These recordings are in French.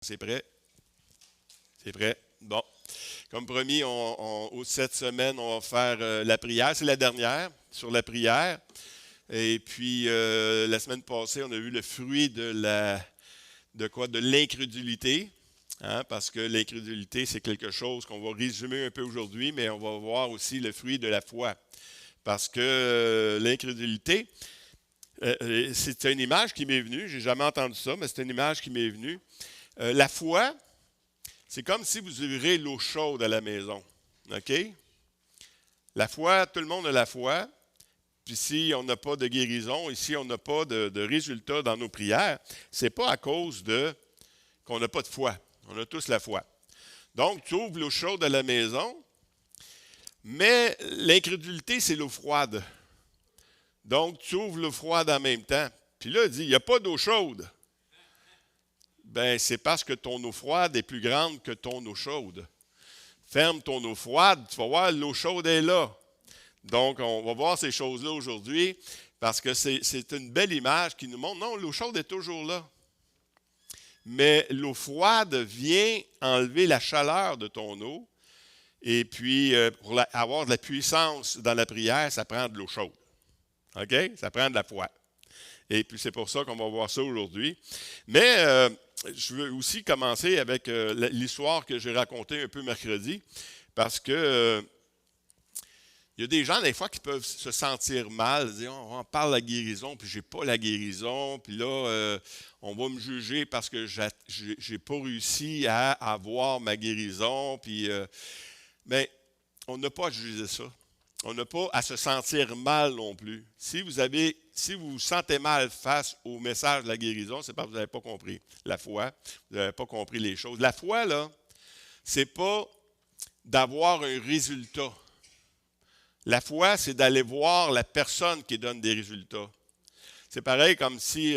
C'est prêt? C'est prêt? Bon. Comme promis, cette semaine, on va faire la prière. C'est la dernière sur la prière. Et puis, la semaine passée, on a vu le fruit de quoi? De l'incrédulité. Hein, parce que l'incrédulité, c'est quelque chose qu'on va résumer un peu aujourd'hui, mais on va voir aussi le fruit de la foi. Parce que l'incrédulité, c'est une image qui m'est venue. J'ai jamais entendu ça, mais c'est une image qui m'est venue. La foi, c'est comme si vous ouvrez l'eau chaude à la maison. OK? La foi, tout le monde a la foi. Puis si on n'a pas de guérison, ici on n'a pas de résultat dans nos prières, c'est pas à cause de qu'on n'a pas de foi. On a tous la foi. Donc, tu ouvres l'eau chaude à la maison, mais l'incrédulité, c'est l'eau froide. Donc, tu ouvres l'eau froide en même temps. Puis là, il dit, il n'y a pas d'eau chaude. Ben, c'est parce que ton eau froide est plus grande que ton eau chaude. Ferme ton eau froide, tu vas voir, l'eau chaude est là. Donc, on va voir ces choses-là aujourd'hui parce que c'est une belle image qui nous montre, non, l'eau chaude est toujours là. Mais l'eau froide vient enlever la chaleur de ton eau. Et puis, pour avoir de la puissance dans la prière, ça prend de l'eau chaude. OK? Ça prend de la foi. Et puis, c'est pour ça qu'on va voir ça aujourd'hui. Mais je veux aussi commencer avec l'histoire que j'ai racontée un peu mercredi, parce que il y a des gens, des fois, qui peuvent se sentir mal, dire on parle de la guérison, puis j'ai pas la guérison, puis là, on va me juger parce que j'ai pas réussi à avoir ma guérison, puis mais on n'a pas à juger ça. On n'a pas à se sentir mal non plus. Si vous vous sentez mal face au message de la guérison, c'est parce que vous n'avez pas compris la foi, vous n'avez pas compris les choses. La foi, là, c'est pas d'avoir un résultat. La foi, c'est d'aller voir la personne qui donne des résultats. C'est pareil comme si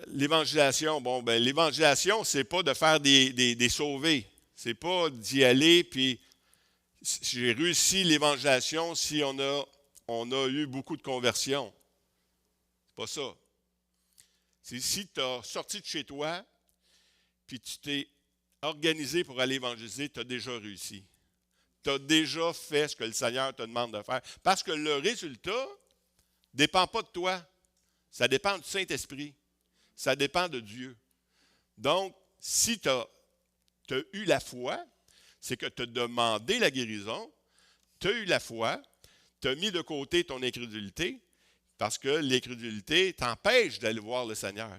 l'évangélisation, l'évangélisation, c'est pas de faire des sauvés. C'est pas d'y aller, puis j'ai réussi l'évangélisation si on a eu beaucoup de conversions. C'est pas ça. C'est si tu as sorti de chez toi, puis tu t'es organisé pour aller évangéliser, tu as déjà réussi. Tu as déjà fait ce que le Seigneur te demande de faire. Parce que le résultat ne dépend pas de toi. Ça dépend du Saint-Esprit. Ça dépend de Dieu. Donc, si tu as eu la foi, c'est que tu as demandé la guérison, tu as eu la foi, tu as mis de côté ton incrédulité, parce que l'incrédulité t'empêche d'aller voir le Seigneur,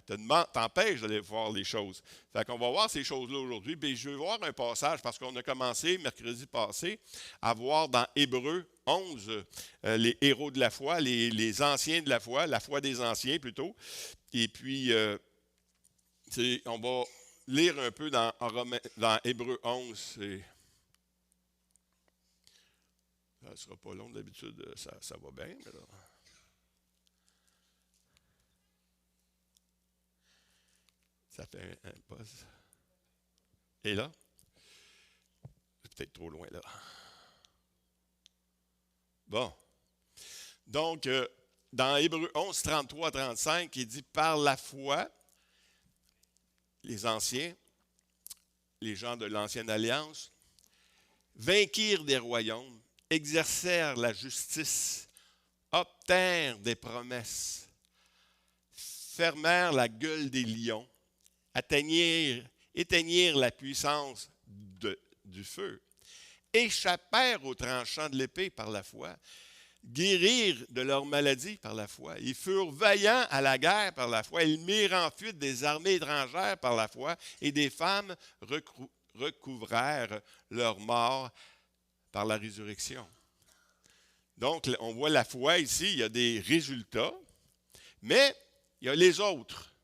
t'empêche d'aller voir les choses. Fait qu'on va voir ces choses-là aujourd'hui. Puis je vais voir un passage, parce qu'on a commencé mercredi passé à voir dans Hébreux 11 les héros de la foi, les anciens de la foi des anciens plutôt. Et puis, on va lire un peu dans Hébreux 11. Ça ne sera pas long d'habitude, ça va bien, mais là. Ça fait un pause. Et là? C'est peut-être trop loin là. Bon. Donc, dans Hébreux 11, 33 à 35, il dit par la foi, les anciens, les gens de l'ancienne alliance, vainquirent des royaumes, exercèrent la justice, obtinrent des promesses, fermèrent la gueule des lions, éteignirent la puissance du feu, échappèrent aux tranchants de l'épée par la foi, guérirent de leur maladie par la foi. Ils furent vaillants à la guerre par la foi. Ils mirent en fuite des armées étrangères par la foi et des femmes recouvrèrent leur mort par la résurrection. Donc, on voit la foi ici, il y a des résultats, mais il y a les autres.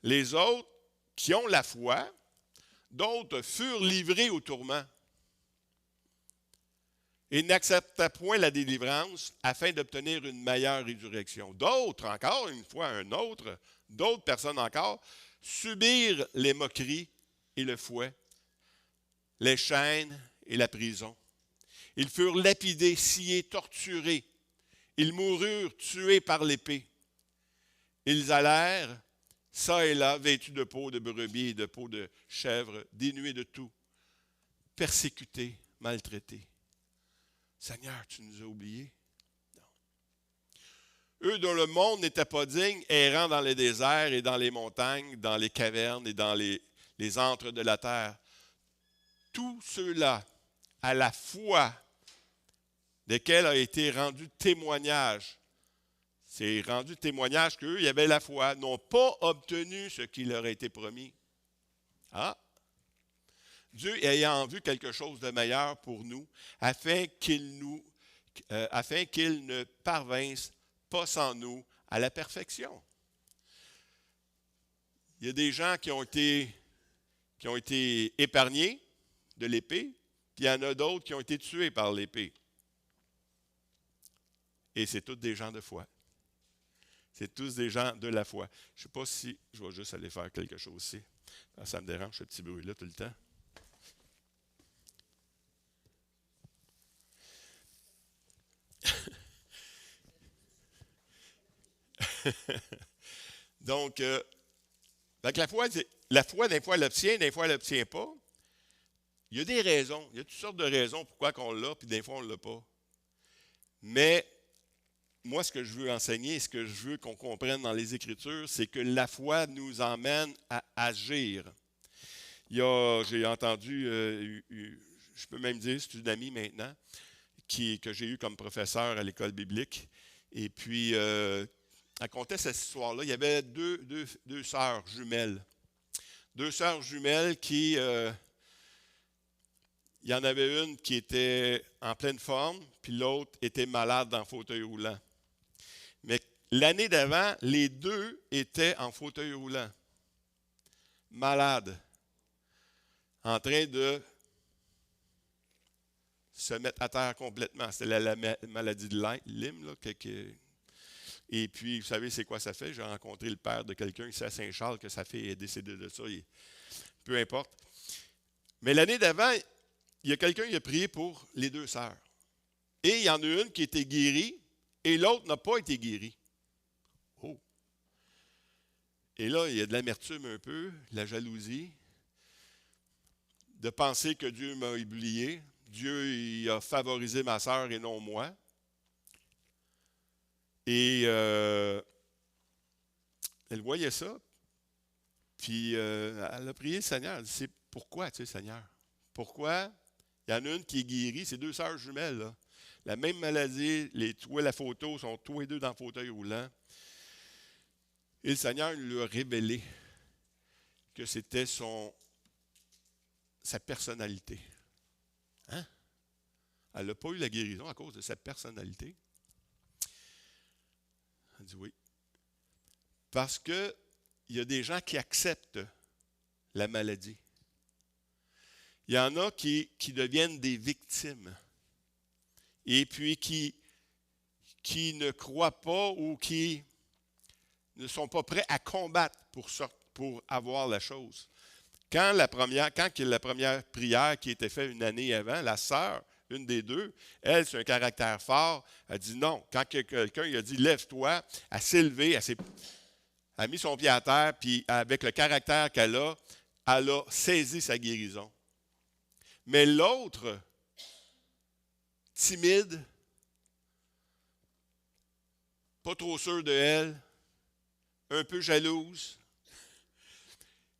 Les autres qui ont la foi, d'autres furent livrés au tourment et n'accepta point la délivrance afin d'obtenir une meilleure résurrection. D'autres encore, une fois d'autres personnes encore, subirent les moqueries et le fouet, les chaînes et la prison. Ils furent lapidés, sciés, torturés. Ils moururent tués par l'épée. Ils allèrent ça et là, vêtus de peau de brebis et de peau de chèvre, dénués de tout, persécutés, maltraités. Seigneur, tu nous as oubliés? Eux dont le monde n'était pas digne, errant dans les déserts et dans les montagnes, dans les cavernes et dans les antres de la terre. Tous ceux-là, à la foi desquels a été rendu témoignage, c'est rendu témoignage qu'eux, il y avait la foi, n'ont pas obtenu ce qui leur a été promis. Ah! Dieu ayant vu quelque chose de meilleur pour nous, afin qu'il ne parvinsse pas sans nous à la perfection. Il y a des gens qui ont été épargnés de l'épée, puis il y en a d'autres qui ont été tués par l'épée. Et c'est tous des gens de foi. C'est tous des gens de la foi. Je ne sais pas si je vais juste aller faire quelque chose ici. Ça me dérange, ce petit bruit-là, tout le temps. Donc, la foi, des fois, elle l'obtient, des fois, elle ne l'obtient pas. Il y a des raisons. Il y a toutes sortes de raisons pourquoi on l'a, puis des fois, on ne l'a pas. Mais moi, ce que je veux enseigner, ce que je veux qu'on comprenne dans les Écritures, c'est que la foi nous emmène à agir. J'ai entendu, je peux même dire, c'est une amie maintenant, que j'ai eue comme professeur à l'école biblique. Et puis, elle racontait cette histoire-là. Il y avait deux sœurs jumelles. Deux sœurs jumelles qui... il y en avait une qui était en pleine forme, puis l'autre était malade dans le fauteuil roulant. Mais l'année d'avant, les deux étaient en fauteuil roulant, malades, en train de se mettre à terre complètement. C'était la maladie de Lyme, là, et puis, vous savez, c'est quoi ça fait? J'ai rencontré le père de quelqu'un ici à Saint-Charles, que sa fille est décédée de ça, peu importe. Mais l'année d'avant, il y a quelqu'un qui a prié pour les deux sœurs. Et il y en a une qui était guérie, et l'autre n'a pas été guérie. Oh! Et là, il y a de l'amertume un peu, de la jalousie, de penser que Dieu m'a oublié. Dieu il a favorisé ma sœur et non moi. Et elle voyait ça, puis elle a prié le Seigneur. Elle dit, c'est pourquoi, tu sais, Seigneur? Pourquoi? Il y en a une qui est guérie, c'est deux sœurs jumelles, là. La même maladie, la photo, sont tous les deux dans le fauteuil roulant. Et le Seigneur lui a révélé que c'était sa personnalité. Hein? Elle n'a pas eu la guérison à cause de sa personnalité. Elle dit oui. Parce qu'il y a des gens qui acceptent la maladie. Il y en a qui deviennent des victimes. Et puis qui ne croient pas ou qui ne sont pas prêts à combattre pour avoir la chose. Quand la première prière qui était faite une année avant, la sœur, une des deux, elle, c'est un caractère fort, elle dit non. Quand quelqu'un lui a dit lève-toi, elle s'est levée, elle a mis son pied à terre, puis avec le caractère qu'elle a, elle a saisi sa guérison. Mais l'autre, timide, pas trop sûre de elle, un peu jalouse,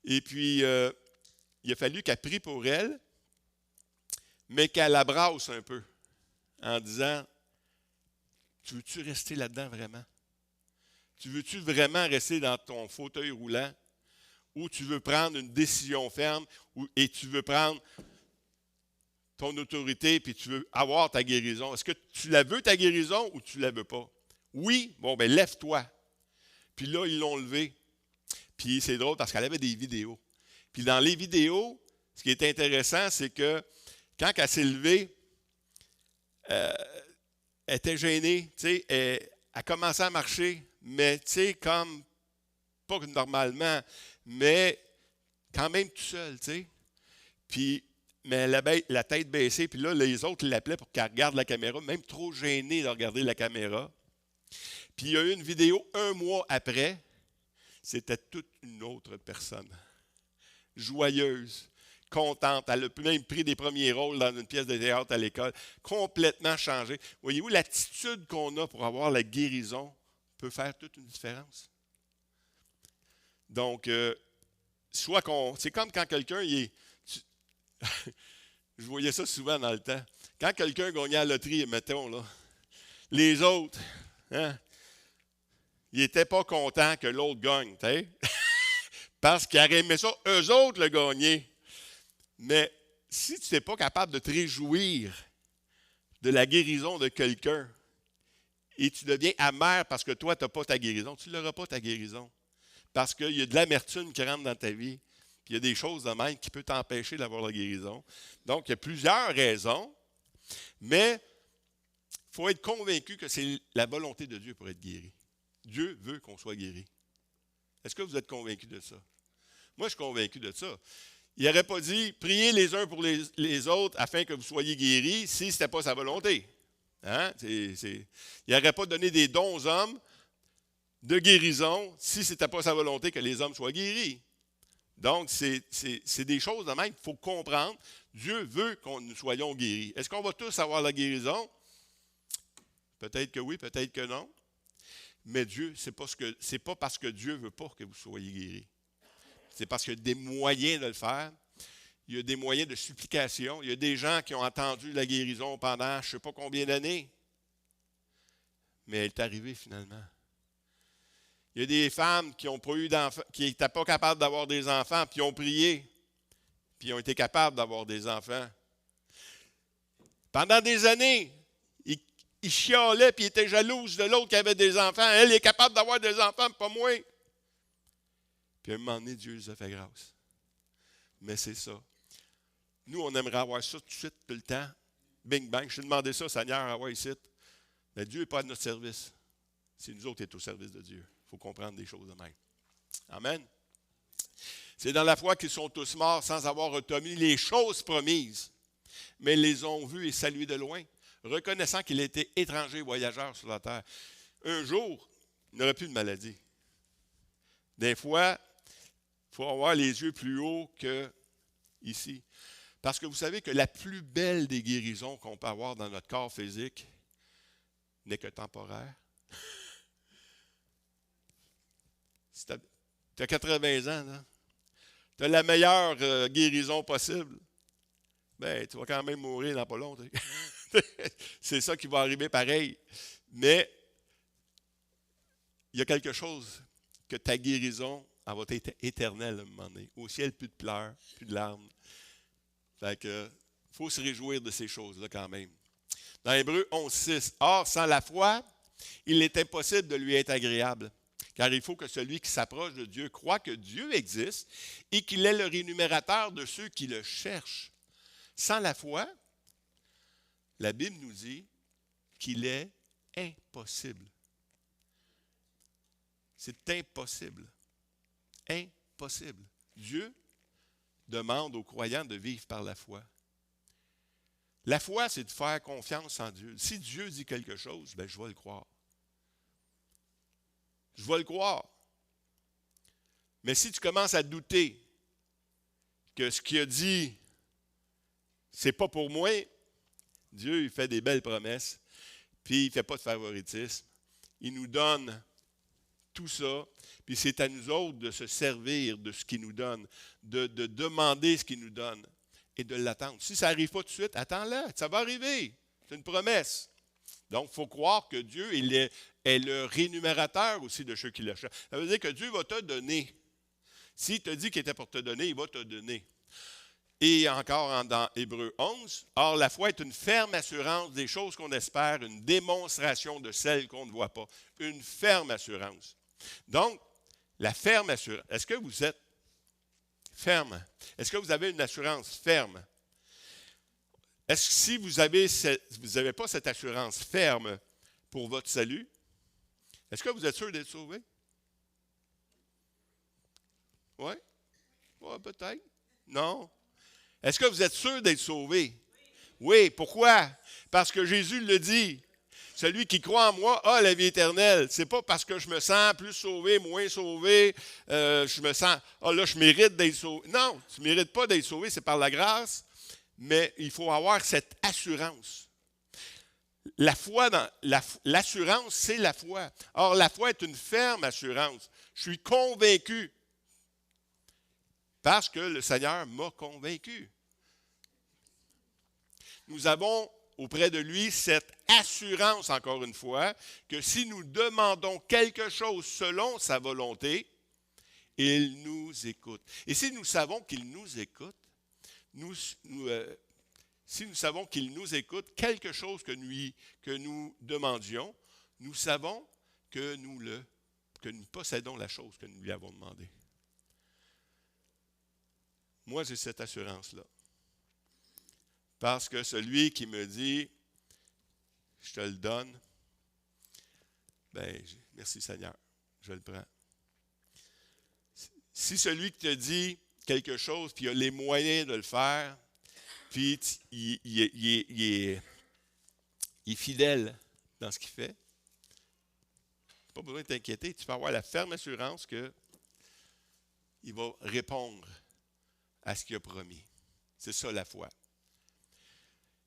et puis il a fallu qu'elle prie pour elle, mais qu'elle la brasse un peu, en disant, tu veux-tu rester là-dedans vraiment? Tu veux-tu vraiment rester dans ton fauteuil roulant, ou tu veux prendre une décision ferme, et tu veux prendre ton autorité, puis tu veux avoir ta guérison? Est-ce que tu la veux, ta guérison, ou tu ne la veux pas? Oui, bon, ben lève-toi. Puis là, ils l'ont levé. Puis c'est drôle parce qu'elle avait des vidéos. Puis dans les vidéos, ce qui est intéressant, c'est que quand elle s'est levée, elle était gênée, tu sais, elle commençait à marcher, mais tu sais, comme, pas normalement, mais quand même tout seul, tu sais. Puis, mais elle avait la tête baissée, puis là, les autres l'appelaient pour qu'elle regarde la caméra, même trop gênée de regarder la caméra. Puis il y a eu une vidéo un mois après. c'était toute une autre personne. Joyeuse, contente. Elle a même pris des premiers rôles dans une pièce de théâtre à l'école. Complètement changée. Voyez-vous, l'attitude qu'on a pour avoir la guérison peut faire toute une différence. Donc, c'est comme quand quelqu'un, je voyais ça souvent dans le temps. Quand quelqu'un gagnait à la loterie, mettons, là, les autres, hein, ils n'étaient pas contents que l'autre gagne, parce qu'ils auraient aimé ça, eux autres, le gagner. Mais si tu n'es pas capable de te réjouir de la guérison de quelqu'un et tu deviens amer parce que toi, tu n'as pas ta guérison, tu ne l'auras pas ta guérison. Parce qu'il y a de l'amertume qui rentre dans ta vie, puis il y a des choses de même qui peuvent t'empêcher d'avoir la guérison. Donc, il y a plusieurs raisons, mais il faut être convaincu que c'est la volonté de Dieu pour être guéri. Dieu veut qu'on soit guéri. Est-ce que vous êtes convaincu de ça? Moi, je suis convaincu de ça. Il n'aurait pas dit « Priez les uns pour les autres afin que vous soyez guéris » si ce n'était pas sa volonté. Hein? Il n'aurait pas donné des dons aux hommes de guérison si ce n'était pas sa volonté que les hommes soient guéris. Donc, c'est des choses de même qu'il faut comprendre. Dieu veut que nous soyons guéris. Est-ce qu'on va tous avoir la guérison? Peut-être que oui, peut-être que non. Mais Dieu, c'est pas parce que Dieu ne veut pas que vous soyez guéris. C'est parce qu'il y a des moyens de le faire. Il y a des moyens de supplication. Il y a des gens qui ont entendu la guérison pendant je ne sais pas combien d'années. Mais elle est arrivée finalement. Il y a des femmes qui n'ont pas eu d'enfants, qui n'étaient pas capables d'avoir des enfants, puis ont prié, puis ont été capables d'avoir des enfants. Pendant des années, ils chialaient, puis ils étaient jalouses de l'autre qui avait des enfants. Elle est capable d'avoir des enfants, pas moi. Puis à un moment donné, Dieu nous a fait grâce. Mais c'est ça. Nous, on aimerait avoir ça tout de suite, tout le temps. Bing, bang. Je t'ai demandé ça, Seigneur, avoir ici. Mais Dieu n'est pas à notre service. C'est nous autres qui sommes au service de Dieu. Il faut comprendre des choses de même. Amen. C'est dans la foi qu'ils sont tous morts sans avoir obtenu les choses promises, mais les ont vus et salués de loin, reconnaissant qu'il était étranger, voyageur sur la terre. Un jour, il n'aurait plus de maladie. Des fois, il faut avoir les yeux plus hauts qu'ici. Parce que vous savez que la plus belle des guérisons qu'on peut avoir dans notre corps physique n'est que temporaire. Si tu as 80 ans, tu as la meilleure guérison possible, bien, tu vas quand même mourir dans pas longtemps. C'est ça qui va arriver pareil. Mais il y a quelque chose que ta guérison, elle va être éternelle à un moment donné. Au ciel, plus de pleurs, plus de larmes. Fait que, faut se réjouir de ces choses-là quand même. Dans Hébreux 11:6, « Or, sans la foi, il est impossible de lui être agréable. Car il faut que celui qui s'approche de Dieu croit que Dieu existe et qu'il est le rémunérateur de ceux qui le cherchent. Sans la foi, la Bible nous dit qu'il est impossible. C'est impossible. Impossible. Dieu demande aux croyants de vivre par la foi. La foi, c'est de faire confiance en Dieu. Si Dieu dit quelque chose, bien, je vais le croire. Je vais le croire. Mais si tu commences à douter que ce qu'il a dit, c'est pas pour moi, Dieu, il fait des belles promesses, puis il ne fait pas de favoritisme. Il nous donne tout ça, puis c'est à nous autres de se servir de ce qu'il nous donne, de demander ce qu'il nous donne et de l'attendre. Si ça n'arrive pas tout de suite, attends-le, ça va arriver. C'est une promesse. Donc, il faut croire que Dieu il est le rémunérateur aussi de ceux qui le cherchent. Ça veut dire que Dieu va te donner. S'il te dit qu'il était pour te donner, il va te donner. Et encore dans Hébreux 11, « Or, la foi est une ferme assurance des choses qu'on espère, une démonstration de celles qu'on ne voit pas. » Une ferme assurance. Donc, la ferme assurance. Est-ce que vous êtes ferme? Est-ce que vous avez une assurance ferme? Est-ce que si vous n'avez pas cette assurance ferme pour votre salut, est-ce que vous êtes sûr d'être sauvé? Oui? Ouais, peut-être. Non? Est-ce que vous êtes sûr d'être sauvé? Oui. Pourquoi? Parce que Jésus le dit. celui qui croit en moi a la vie éternelle. Ce n'est pas parce que je me sens plus sauvé, moins sauvé, je me sens, là, je mérite d'être sauvé. Non, tu ne mérites pas d'être sauvé, c'est par la grâce, mais il faut avoir cette assurance. La foi, l'assurance, c'est la foi. Or, la foi est une ferme assurance. Je suis convaincu parce que le Seigneur m'a convaincu. Nous avons auprès de lui cette assurance, encore une fois, que si nous demandons quelque chose selon sa volonté, il nous écoute. Et si nous savons qu'il nous écoute, si nous savons qu'il nous écoute, quelque chose que nous demandions, nous savons que nous possédons la chose que nous lui avons demandée. Moi, j'ai cette assurance-là. Parce que celui qui me dit, je te le donne, bien, merci Seigneur, je le prends. Si celui qui te dit quelque chose, puis il a les moyens de le faire, puis il est fidèle dans ce qu'il fait, pas besoin de t'inquiéter, tu peux avoir la ferme assurance qu'il va répondre à ce qu'il a promis. C'est ça la foi.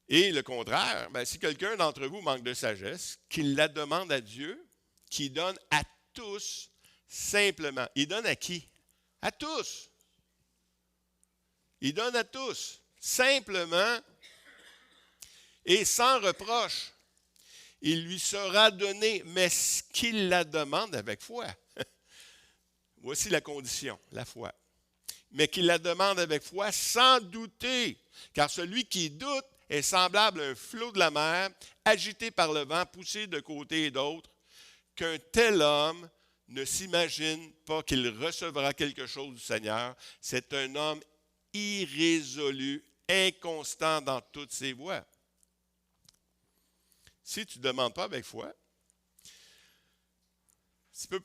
Et le contraire, bien, si quelqu'un d'entre vous manque de sagesse, qu'il la demande à Dieu, qui donne à tous simplement. Il donne à qui? À tous. Il donne à tous, simplement et sans reproche. Il lui sera donné, mais ce qu'il la demande avec foi. Voici la condition, la foi. Mais qu'il la demande avec foi sans douter, car celui qui doute est semblable à un flot de la mer, agité par le vent, poussé de côté et d'autre, qu'un tel homme ne s'imagine pas qu'il recevra quelque chose du Seigneur. C'est un homme irrésolu, inconstant dans toutes ses voies. Si tu ne demandes pas avec foi, tu peux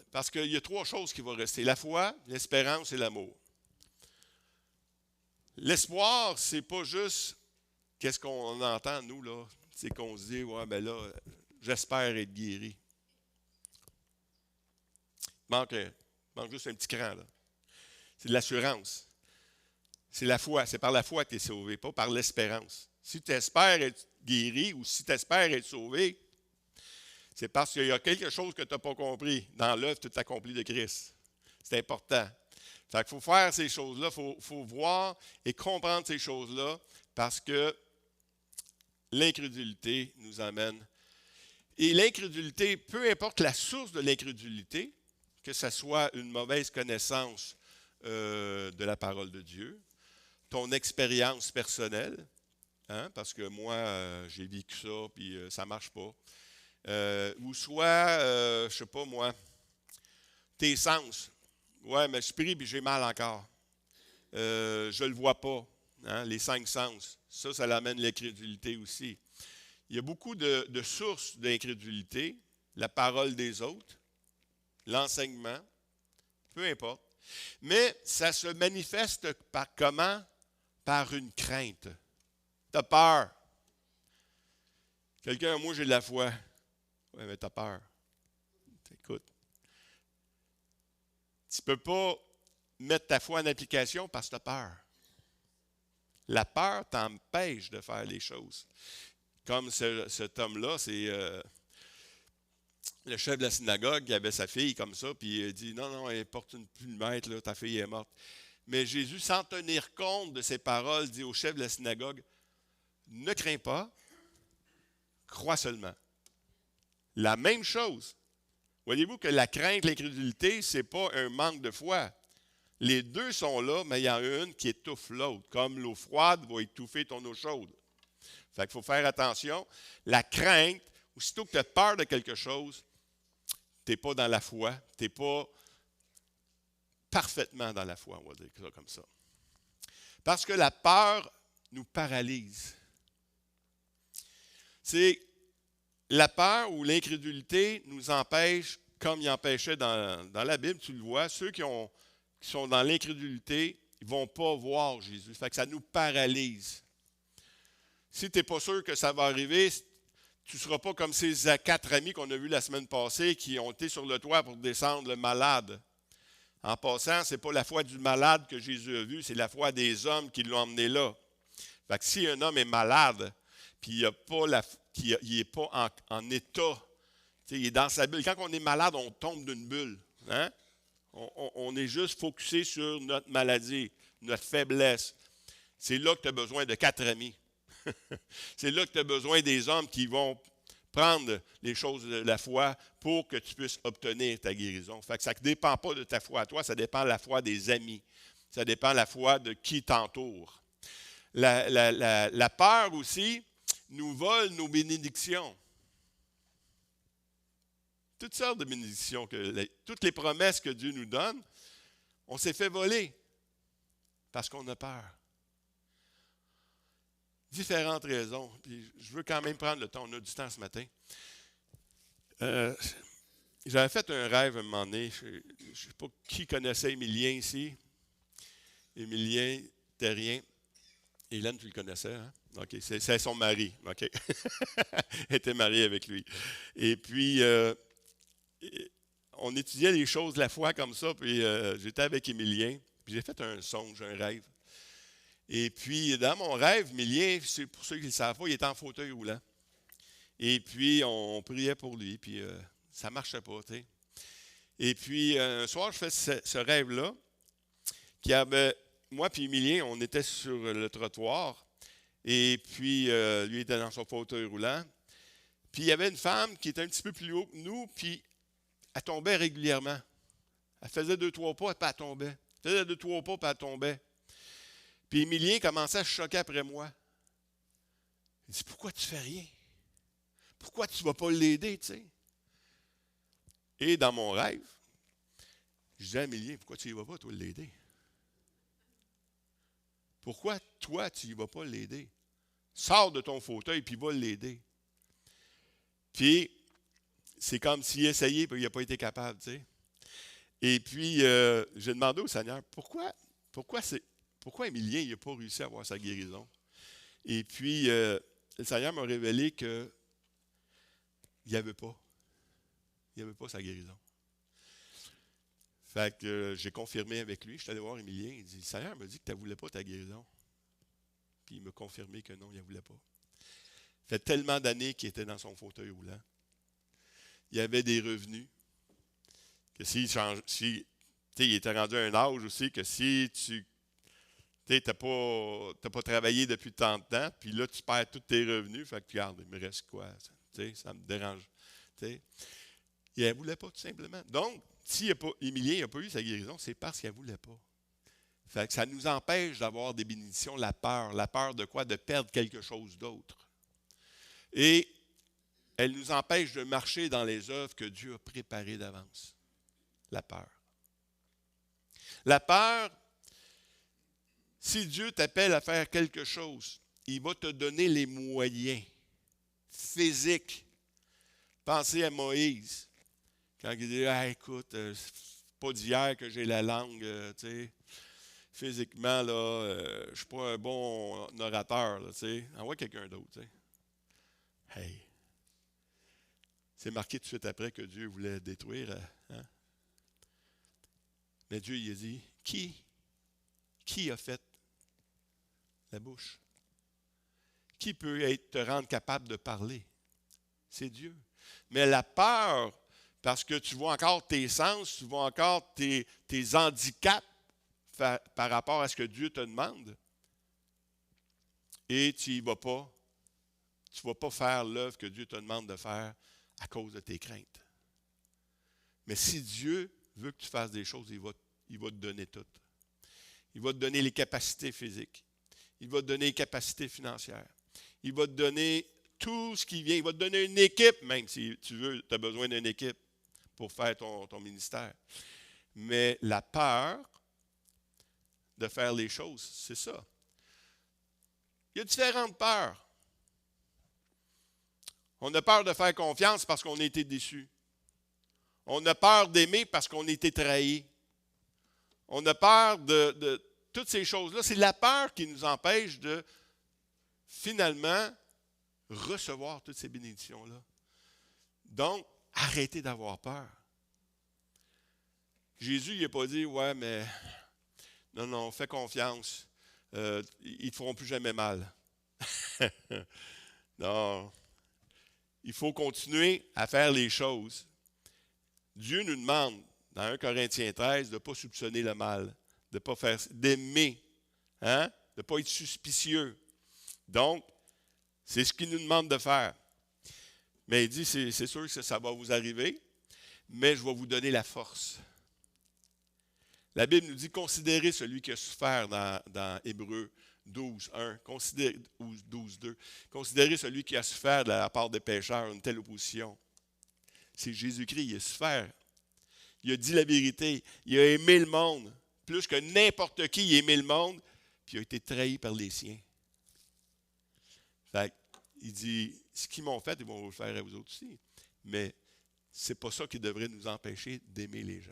parce qu'il y a trois choses qui vont rester. La foi, l'espérance et l'amour. L'espoir, c'est pas juste qu'est-ce qu'on entend, nous, là. C'est qu'on se dit, ouais, ben là, j'espère être guéri. Manque juste un petit cran, là. C'est de l'assurance. C'est la foi. C'est par la foi que tu es sauvé, pas par l'espérance. Si tu espères être guéri ou si tu espères être sauvé, c'est parce qu'il y a quelque chose que tu n'as pas compris dans l'œuvre tout accompli de Christ. C'est important. Fait qu'il faut faire ces choses-là, il faut voir et comprendre ces choses-là parce que l'incrédulité nous amène. Et l'incrédulité, peu importe la source de l'incrédulité, que ce soit une mauvaise connaissance de la parole de Dieu, ton expérience personnelle, hein, parce que moi, j'ai vécu ça, puis ça ne marche pas. Ou soit, je ne sais pas moi, tes sens. Ouais, mais je prie puis j'ai mal encore. Je ne le vois pas, hein, les 5 sens. Ça l'amène l'incrédulité aussi. Il y a beaucoup de sources d'incrédulité, la parole des autres, l'enseignement, peu importe. Mais ça se manifeste par comment? Par une crainte. Tu as peur. Quelqu'un, moi j'ai de la foi. Oui, mais tu as peur. Écoute. Tu ne peux pas mettre ta foi en application parce que tu as peur. La peur t'empêche de faire les choses. Comme cet homme-là, c'est le chef de la synagogue qui avait sa fille comme ça, puis il dit, non, elle porte une plumette, là, ta fille est morte. Mais Jésus, sans tenir compte de ses paroles, dit au chef de la synagogue, ne crains pas, crois seulement. La même chose. Voyez-vous que la crainte, l'incrédulité, ce n'est pas un manque de foi. Les deux sont là, mais il y en a une qui étouffe l'autre, comme l'eau froide va étouffer ton eau chaude. Fait qu'il faut faire attention. La crainte, aussitôt que tu as peur de quelque chose, tu n'es pas dans la foi, tu n'es pas parfaitement dans la foi, on va dire ça comme ça. Parce que la peur nous paralyse. C'est la peur ou l'incrédulité nous empêche, comme il empêchait dans la Bible, tu le vois, ceux qui sont dans l'incrédulité, ils ne vont pas voir Jésus. Fait que ça nous paralyse. Si tu n'es pas sûr que ça va arriver, tu ne seras pas comme ces 4 amis qu'on a vus la semaine passée qui ont été sur le toit pour descendre le malade. En passant, ce n'est pas la foi du malade que Jésus a vue, c'est la foi des hommes qui l'ont emmené là. Fait que si un homme est malade, puis il n'est pas en état, il est dans sa bulle. Quand on est malade, on tombe d'une bulle. Hein? On est juste focusé sur notre maladie, notre faiblesse. C'est là que tu as besoin de 4 amis. C'est là que tu as besoin des hommes qui vont prendre les choses de la foi pour que tu puisses obtenir ta guérison. Fait que ça ne dépend pas de ta foi à toi, ça dépend de la foi des amis. Ça dépend de la foi de qui t'entoure. La peur aussi nous vole nos bénédictions. Toutes sortes de bénédictions, toutes les promesses que Dieu nous donne, on s'est fait voler parce qu'on a peur. Différentes raisons. Puis je veux quand même prendre le temps, on a du temps ce matin. J'avais fait un rêve à un moment donné. Je ne sais pas qui connaissait Émilien ici. Émilien Terrien. Hélène, tu le connaissais, hein? OK, c'est son mari. OK. Elle était mariée avec lui. Et puis, on étudiait les choses de la foi comme ça. Puis, j'étais avec Émilien. Puis, j'ai fait un songe, un rêve. Et puis, dans mon rêve, Émilien, c'est pour ceux qui ne le savent pas, il était en fauteuil roulant. Et puis, on priait pour lui. Puis, ça ne marchait pas, tu sais. Et puis, un soir, je fais ce rêve-là. Qui avait, moi et Émilien, on était sur le trottoir. Et puis, lui était dans son fauteuil roulant. Puis, il y avait une femme qui était un petit peu plus haut que nous. Puis, elle tombait régulièrement. Elle faisait 2-3 pas, puis elle tombait. Elle faisait 2-3 pas, puis elle tombait. Puis Émilien commençait à se choquer après moi. Il dit, pourquoi tu fais rien? Pourquoi tu ne vas pas l'aider, tu sais? Et dans mon rêve, je disais à Émilien, pourquoi tu n'y vas pas, toi, l'aider? Pourquoi, toi, tu n'y vas pas l'aider? Sors de ton fauteuil, puis va l'aider. Puis, c'est comme s'il essayait, puis il n'a pas été capable, tu sais. Et puis, j'ai demandé au Seigneur, pourquoi Émilien n'a pas réussi à avoir sa guérison? Et puis, le Seigneur m'a révélé qu'il n'y avait pas. Il n'y avait pas sa guérison. Fait que j'ai confirmé avec lui. Je suis allé voir Émilien. Il dit, le Seigneur m'a dit que tu ne voulais pas ta guérison. Puis il m'a confirmé que non, il ne voulait pas. Ça fait tellement d'années qu'il était dans son fauteuil roulant. Il avait des revenus. Que il était rendu à un âge aussi que si tu n'as pas travaillé depuis tant de temps, puis là, tu perds tous tes revenus, fait que regarde, il me reste quoi? Ça me dérange. T'sais. Il ne voulait pas, tout simplement. Donc, si Émilien n'a pas eu sa guérison, c'est parce qu'il ne voulait pas. Fait que ça nous empêche d'avoir des bénédictions, la peur. La peur de quoi? De perdre quelque chose d'autre. Et elle nous empêche de marcher dans les œuvres que Dieu a préparées d'avance. La peur. La peur, si Dieu t'appelle à faire quelque chose, il va te donner les moyens physiques. Pensez à Moïse. Quand il dit, écoute, c'est pas d'hier que j'ai la langue, tu sais. Physiquement, là, je ne suis pas un bon orateur, tu sais. Envoie quelqu'un d'autre, tu sais. Hey! C'est marqué tout de suite après que Dieu voulait détruire. Hein? Mais Dieu, il a dit, qui a fait la bouche? Qui peut te rendre capable de parler? C'est Dieu. Mais la peur, parce que tu vois encore tes sens, tu vois encore tes handicaps par rapport à ce que Dieu te demande, et tu n'y vas pas. Tu ne vas pas faire l'œuvre que Dieu te demande de faire à cause de tes craintes. Mais si Dieu veut que tu fasses des choses, il va te donner tout. Il va te donner les capacités physiques. Il va te donner les capacités financières. Il va te donner tout ce qui vient. Il va te donner une équipe, même si tu veux, tu as besoin d'une équipe pour faire ton ministère. Mais la peur de faire les choses, c'est ça. Il y a différentes peurs. On a peur de faire confiance parce qu'on a été déçu. On a peur d'aimer parce qu'on a été trahi. On a peur de toutes ces choses-là. C'est la peur qui nous empêche de finalement recevoir toutes ces bénédictions-là. Donc, arrêtez d'avoir peur. Jésus, il n'a pas dit, ouais, mais non, fais confiance. Ils ne te feront plus jamais mal. Non. Il faut continuer à faire les choses. Dieu nous demande, dans 1 Corinthiens 13, de ne pas soupçonner le mal, de pas faire, d'aimer, hein? De ne pas être suspicieux. Donc, c'est ce qu'il nous demande de faire. Mais il dit, c'est sûr que ça va vous arriver, mais je vais vous donner la force. La Bible nous dit, considérez celui qui a souffert dans Hébreux 12, 1, 12, 2. Considérez celui qui a souffert de la part des pécheurs, une telle opposition. C'est Jésus-Christ, il a souffert. Il a dit la vérité. Il a aimé le monde. Plus que n'importe qui, il a aimé le monde, puis il a été trahi par les siens. Fait il dit, ce qu'ils m'ont fait, ils vont vous le faire à vous autres aussi. Mais ce n'est pas ça qui devrait nous empêcher d'aimer les gens.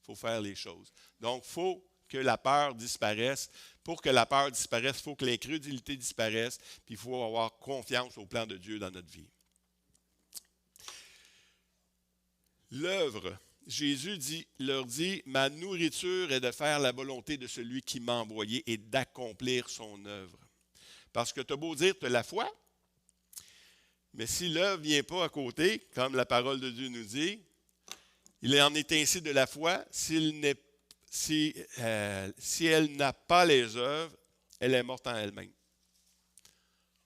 Il faut faire les choses. Donc, il faut que la peur disparaisse. Pour que la peur disparaisse, il faut que l'incrédulité disparaisse, puis il faut avoir confiance au plan de Dieu dans notre vie. L'œuvre, Jésus leur dit, ma nourriture est de faire la volonté de celui qui m'a envoyé et d'accomplir son œuvre. Parce que tu as beau dire, tu as la foi, mais si l'œuvre ne vient pas à côté, comme la parole de Dieu nous dit, il en est ainsi de la foi, si elle n'a pas les œuvres, elle est morte en elle-même.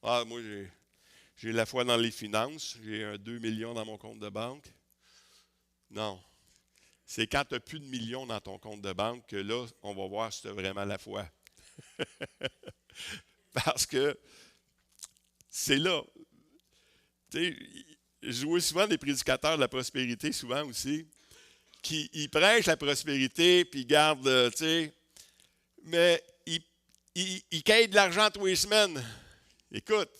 Ah, moi, j'ai la foi dans les finances, j'ai 2 millions dans mon compte de banque. Non. C'est quand tu n'as plus de millions dans ton compte de banque que là, on va voir si tu as vraiment la foi. Parce que c'est là. Tu sais, je vois souvent des prédicateurs de la prospérité, souvent aussi, qui ils prêchent la prospérité, puis ils gardent, tu sais, mais ils quittent de l'argent tous les semaines. Écoute,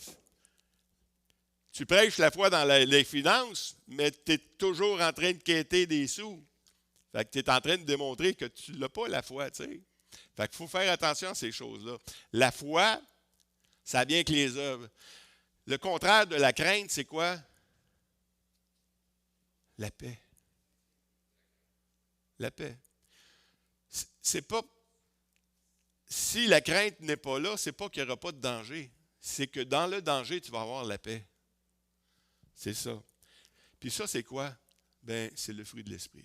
tu prêches la foi dans les finances, mais tu es toujours en train de quêter des sous. Fait que tu es en train de démontrer que tu n'as pas la foi, tu sais. Fait qu'il faut faire attention à ces choses-là. La foi, ça vient avec les œuvres. Le contraire de la crainte, c'est quoi? La paix. La paix. C'est pas. Si la crainte n'est pas là, c'est pas qu'il n'y aura pas de danger. C'est que dans le danger, tu vas avoir la paix. C'est ça. Puis ça, c'est quoi? Ben, c'est le fruit de l'esprit,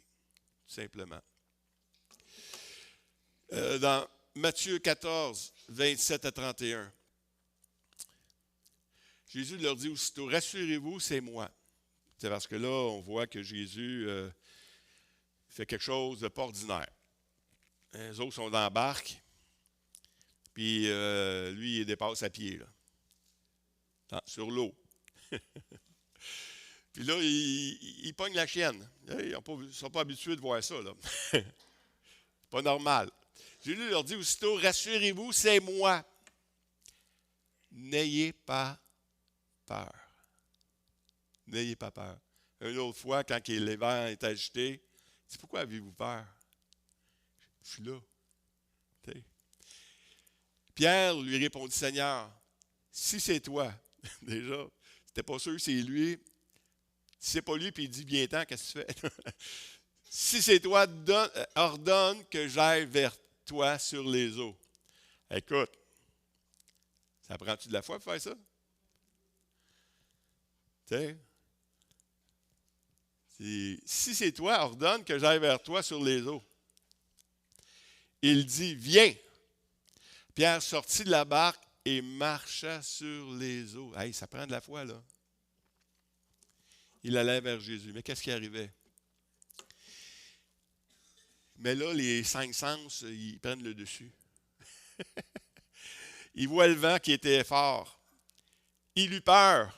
tout simplement. Dans Matthieu 14, 27 à 31, Jésus leur dit aussitôt, rassurez-vous, c'est moi. C'est parce que là, on voit que Jésus fait quelque chose de pas ordinaire. Les autres sont dans la barque, puis lui, il dépasse à pied, là, sur l'eau. Puis là, il pogne la chienne. Ils ne sont pas habitués de voir ça, là. Pas normal. Jésus leur dit aussitôt, rassurez-vous, c'est moi. N'ayez pas peur. N'ayez pas peur. Une autre fois, quand les vents est agités, il dit, pourquoi avez-vous peur? Je suis là. T'sais. Pierre lui répondit, Seigneur, si c'est toi, déjà, c'était pas sûr que c'est lui. Si c'est pas lui, puis il dit, viens-t'en, qu'est-ce que tu fais? Si c'est toi, ordonne que j'aille vers toi sur les eaux. Écoute, ça prend-tu de la foi pour faire ça? Tu sais? Si c'est toi, ordonne que j'aille vers toi sur les eaux. Il dit, viens. Pierre sortit de la barque et marcha sur les eaux. Hey, ça prend de la foi, là. Il allait vers Jésus. Mais qu'est-ce qui arrivait? Mais là, les 5 sens, ils prennent le dessus. Il voit le vent qui était fort. Il eut peur.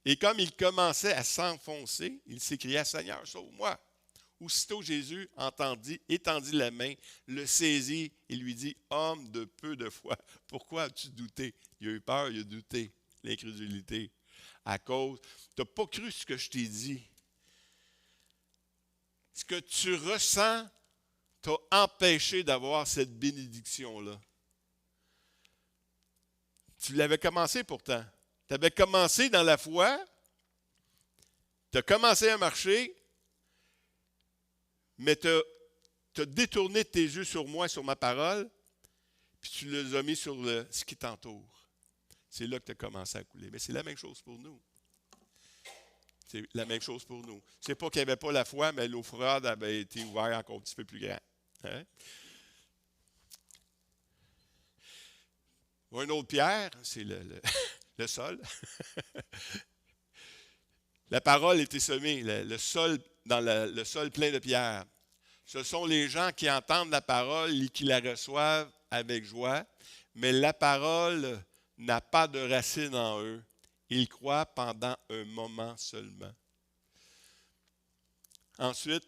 Et comme il commençait à s'enfoncer, il s'écria, Seigneur, sauve-moi. Aussitôt Jésus étendit la main, le saisit et lui dit, homme de peu de foi, pourquoi as-tu douté? Il a eu peur, il a douté, l'incrédulité. À cause, tu n'as pas cru ce que je t'ai dit. Ce que tu ressens t'a empêché d'avoir cette bénédiction-là. Tu l'avais commencé pourtant. Tu avais commencé dans la foi, tu as commencé à marcher, mais tu as détourné tes yeux sur moi, sur ma parole, puis tu les as mis sur ce qui t'entoure. C'est là que tu as commencé à couler. Mais c'est la même chose pour nous. C'est la même chose pour nous. C'est pas qu'il n'y avait pas la foi, mais l'eau froide avait été ouverte encore un petit peu plus grand. Hein? Une autre pierre, c'est le sol. La parole était semée, le sol, dans le sol plein de pierres. Ce sont les gens qui entendent la parole et qui la reçoivent avec joie, mais la parole n'a pas de racine en eux. Ils croient pendant un moment seulement. Ensuite,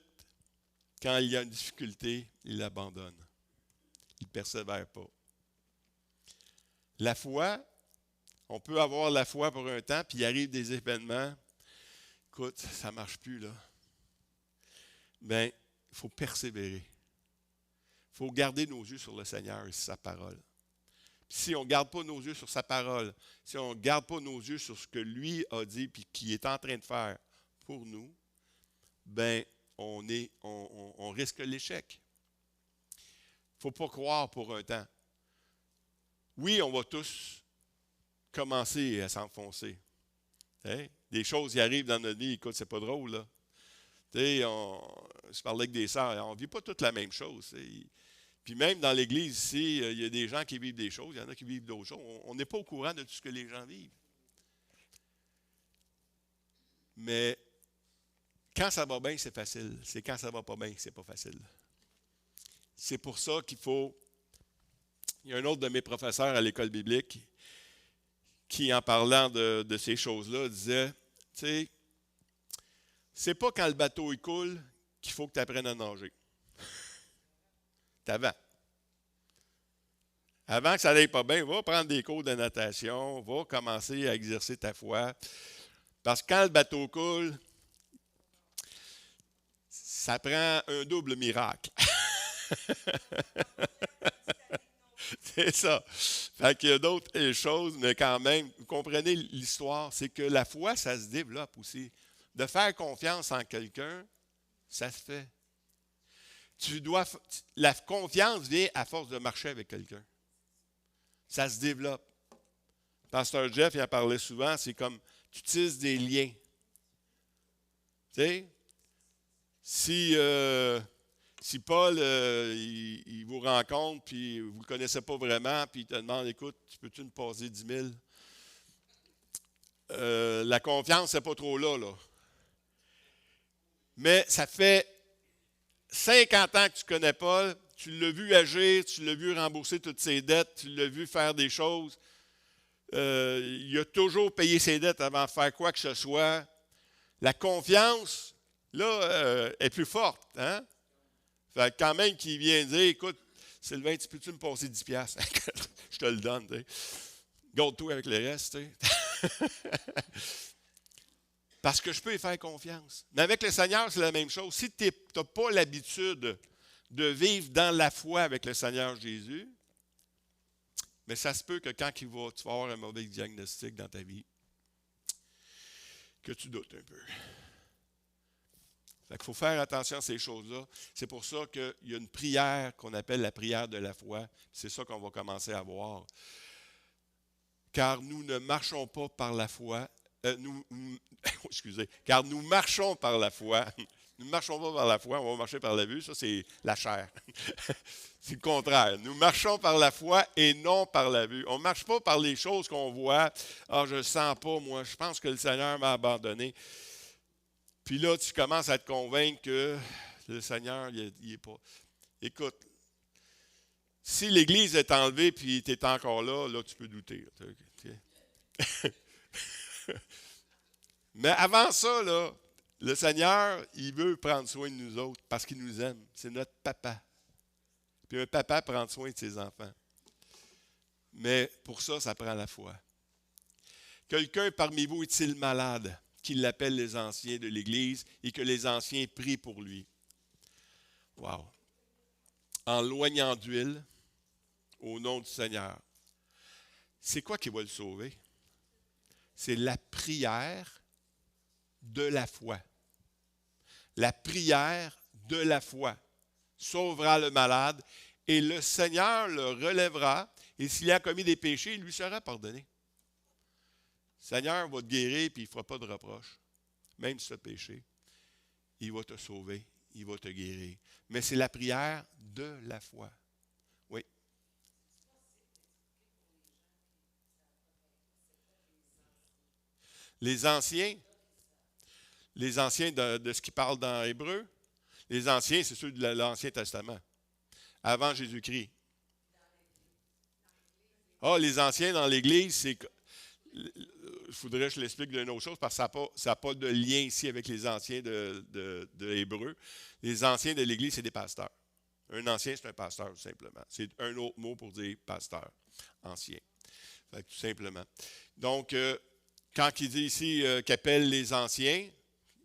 quand il y a une difficulté, ils l'abandonnent. Ils ne persévèrent pas. La foi, on peut avoir la foi pour un temps, puis il arrive des événements. Écoute, ça ne marche plus, là. Bien, il faut persévérer. Il faut garder nos yeux sur le Seigneur et sur sa parole. Puis si on ne garde pas nos yeux sur sa parole, si on ne garde pas nos yeux sur ce que lui a dit et qu'il est en train de faire pour nous, bien, on risque l'échec. Il ne faut pas croire pour un temps. Oui, on va tous commencer à s'enfoncer. Hein? Des choses qui arrivent dans notre vie, écoute, c'est pas drôle, là. Je parlais avec des sœurs, on ne vit pas toutes la même chose. Puis même dans l'Église ici, il y a des gens qui vivent des choses, il y en a qui vivent d'autres choses. On n'est pas au courant de tout ce que les gens vivent. Mais quand ça va bien, c'est facile. C'est quand ça va pas bien que c'est pas facile. C'est pour ça qu'il faut... Il y a un autre de mes professeurs à l'école biblique qui, en parlant de ces choses-là, disait, tu sais, c'est pas quand le bateau il coule qu'il faut que tu apprennes à nager. C'est avant. Avant que ça n'aille pas bien, va prendre des cours de natation, va commencer à exercer ta foi. Parce que quand le bateau coule, ça prend un double miracle. C'est ça. Fait qu'il y a d'autres choses, mais quand même, vous comprenez l'histoire, c'est que la foi, ça se développe aussi. De faire confiance en quelqu'un, ça se fait. La confiance vient à force de marcher avec quelqu'un. Ça se développe. Pasteur Jeff, il en parlait souvent, c'est comme tu tisses des liens. Tu sais, si Paul, il vous rencontre, puis vous ne le connaissez pas vraiment, puis il te demande, écoute, peux-tu me passer 10 000? La confiance, c'est pas trop là. Mais ça fait 50 ans que tu connais Paul, tu l'as vu agir, tu l'as vu rembourser toutes ses dettes, tu l'as vu faire des choses. Il a toujours payé ses dettes avant de faire quoi que ce soit. La confiance, là, est plus forte. Hein? Fait que quand même qu'il vient dire, écoute, Sylvain, peux-tu me passer 10 piastres? Je te le donne. Garde-toi avec le reste. Parce que je peux y faire confiance. Mais avec le Seigneur, c'est la même chose. Si tu n'as pas l'habitude de vivre dans la foi avec le Seigneur Jésus, mais ça se peut que quand tu vas avoir un mauvais diagnostic dans ta vie, que tu doutes un peu. Fait qu'il faut faire attention à ces choses-là. C'est pour ça qu'il y a une prière qu'on appelle la prière de la foi. C'est ça qu'on va commencer à voir. Car nous ne marchons pas par la foi. Car nous marchons par la foi. Nous ne marchons pas par la foi, on va marcher par la vue. Ça, c'est la chair. C'est le contraire. Nous marchons par la foi et non par la vue. On ne marche pas par les choses qu'on voit. Ah, je ne le sens pas, moi. Je pense que le Seigneur m'a abandonné. Puis là, tu commences à te convaincre que le Seigneur, il n'est pas. Écoute, si l'Église est enlevée puis tu es encore là, tu peux douter. Mais avant ça, là, le Seigneur, il veut prendre soin de nous autres parce qu'il nous aime. C'est notre papa. Puis un papa prend soin de ses enfants. Mais pour ça, ça prend la foi. Quelqu'un parmi vous est-il malade, qu'il l'appelle les anciens de l'Église et que les anciens prient pour lui? Wow. En loignant d'huile au nom du Seigneur. c'est quoi qui va le sauver? C'est la prière de la foi. La prière de la foi sauvera le malade et le Seigneur le relèvera et s'il a commis des péchés, il lui sera pardonné. Le Seigneur va te guérir et il ne fera pas de reproche. Même si tu as péché, il va te sauver, il va te guérir. Mais c'est la prière de la foi. Oui. Les anciens de ce qui parle dans Hébreu, les anciens, c'est ceux de l'Ancien Testament, avant Jésus-Christ. Ah, les anciens dans l'Église, c'est... Il faudrait que je l'explique d'une autre chose parce que ça n'a pas de lien ici avec les anciens de Hébreu. Les anciens de l'Église, c'est des pasteurs. Un ancien, c'est un pasteur, tout simplement. C'est un autre mot pour dire pasteur, ancien. Fait que, tout simplement. Donc, quand il dit ici qu'appelle les anciens,